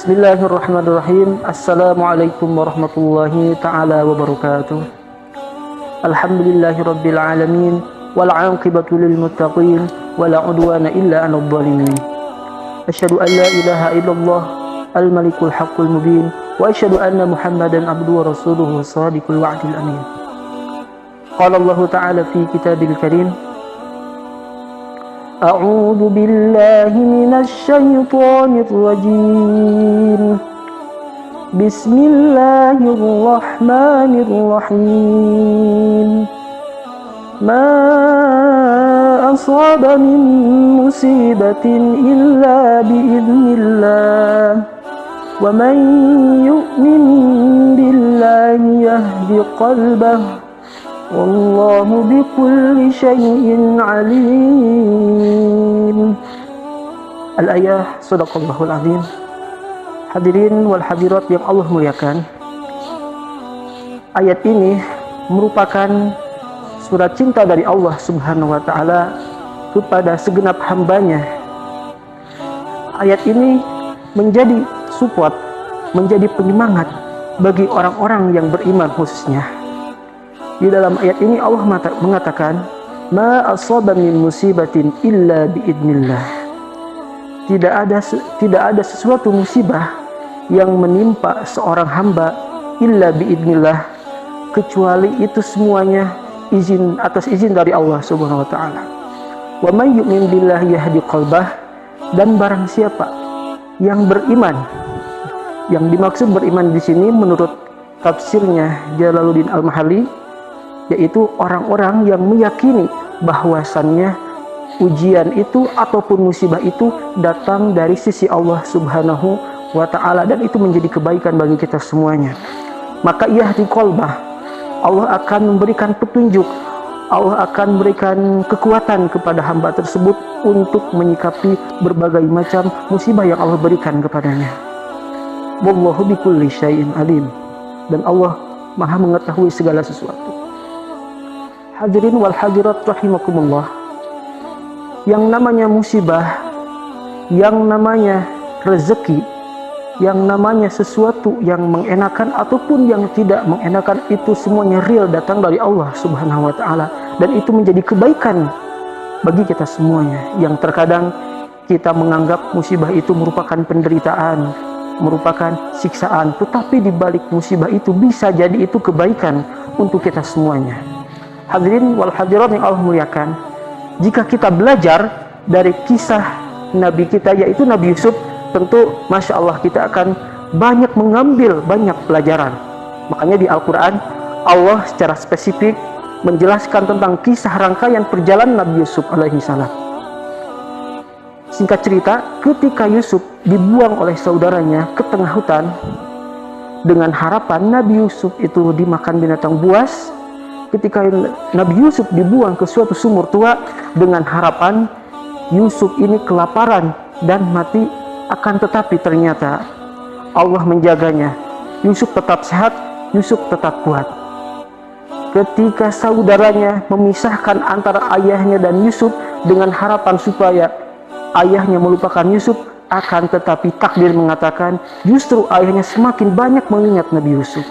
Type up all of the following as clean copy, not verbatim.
Bismillahirrahmanirrahim. Assalamualaikum warahmatullahi ta'ala wabarakatuh. Alhamdulillahi rabbil alamin. Wal aqibatu lil muttaqin. Wala udwana illa 'alal zalimin. Asyhadu an la ilaha illallah al-malikul haqqul mubin. Wa asyhadu anna Muhammadan abduhu wa rasuluhu shadiqul wa'dil amin. Qala Allah ta'ala fi kitabil karim. أعوذ بالله من الشيطان الرجيم بسم الله الرحمن الرحيم ما أصاب من مصيبة إلا بإذن الله ومن يؤمن بالله يهد قلبه Wallahu bikulli syai'in alim. Al-ayah sadaqallahul azim. Hadirin wal hadirat yang Allah muliakan, ayat ini merupakan surat cinta dari Allah subhanahu wa ta'ala kepada segenap hambanya. Ayat ini menjadi support, menjadi penyemangat bagi orang-orang yang beriman khususnya. Di dalam ayat ini Allah mengatakan, ma asaba min musibatin illa biidnillah. Tidak ada sesuatu musibah yang menimpa seorang hamba illa biidnillah, kecuali itu semuanya atas izin dari Allah Subhanahu wa taala. Wa may yu'min billahi yahdi qalbah, dan barang siapa yang beriman. Yang dimaksud beriman di sini menurut tafsirnya Jalaluddin Al-Mahalli, yaitu orang-orang yang meyakini bahwasannya ujian itu ataupun musibah itu datang dari sisi Allah Subhanahu wa ta'ala, dan itu menjadi kebaikan bagi kita semuanya. Maka yahdi qalbah, Allah akan memberikan petunjuk, Allah akan memberikan kekuatan kepada hamba tersebut untuk menyikapi berbagai macam musibah yang Allah berikan kepadanya. Wallahu bikulli syai'in alim, dan Allah Maha mengetahui segala sesuatu. Hadirin wal hadirat rahimakumullah, yang namanya musibah, yang namanya rezeki, yang namanya sesuatu yang mengenakan ataupun yang tidak mengenakan, itu semuanya real datang dari Allah Subhanahu wa ta'ala, dan itu menjadi kebaikan bagi kita semuanya. Yang terkadang kita menganggap musibah itu merupakan penderitaan, merupakan siksaan, tetapi di balik musibah itu bisa jadi itu kebaikan untuk kita semuanya. Hadirin wal hadirat yang Allah muliakan, jika kita belajar dari kisah Nabi kita yaitu Nabi Yusuf, tentu Masya Allah kita akan mengambil banyak pelajaran. Makanya di Al-Quran Allah secara spesifik menjelaskan tentang kisah rangkaian perjalanan Nabi Yusuf alaihi salam. Singkat cerita, ketika Yusuf dibuang oleh saudaranya ke tengah hutan dengan harapan Nabi Yusuf itu dimakan binatang buas, ketika Nabi Yusuf dibuang ke suatu sumur tua dengan harapan Yusuf ini kelaparan dan mati, akan tetapi ternyata Allah menjaganya. Yusuf tetap sehat, Yusuf tetap kuat. Ketika saudaranya memisahkan antara ayahnya dan Yusuf dengan harapan supaya ayahnya melupakan Yusuf, akan tetapi takdir mengatakan justru ayahnya semakin banyak mengingat Nabi Yusuf.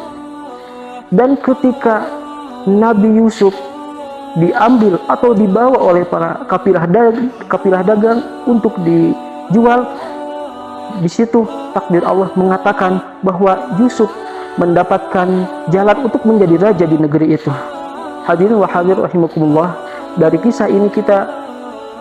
Dan ketika Nabi Yusuf diambil atau dibawa oleh para kafilah dagang untuk dijual, di situ takdir Allah mengatakan bahwa Yusuf mendapatkan jalan untuk menjadi raja di negeri itu. Hadirin wa hadirat rahimakumullah, dari kisah ini kita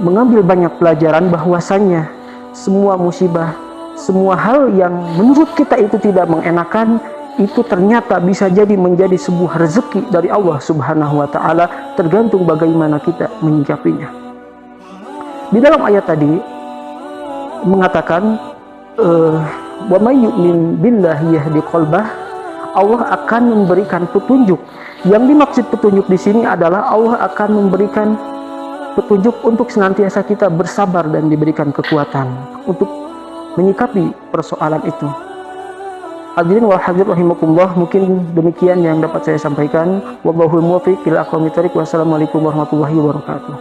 mengambil banyak pelajaran bahwasannya semua musibah, semua hal yang menurut kita itu tidak mengenakan, itu ternyata bisa jadi menjadi sebuah rezeki dari Allah Subhanahu wa ta'ala, tergantung bagaimana kita menyikapinya. Di dalam ayat tadi mengatakan wa may yu'min billahi yahdi qalbah, Allah akan memberikan petunjuk. Yang dimaksud petunjuk di sini adalah Allah akan memberikan petunjuk untuk senantiasa kita bersabar dan diberikan kekuatan untuk menyikapi persoalan itu. Hadirin wal hadirat rahimakumullah, mungkin demikian yang dapat saya sampaikan. Wallahul muwaffiq ila aqwamit thoriq. Wassalamualaikum warahmatullahi wabarakatuh.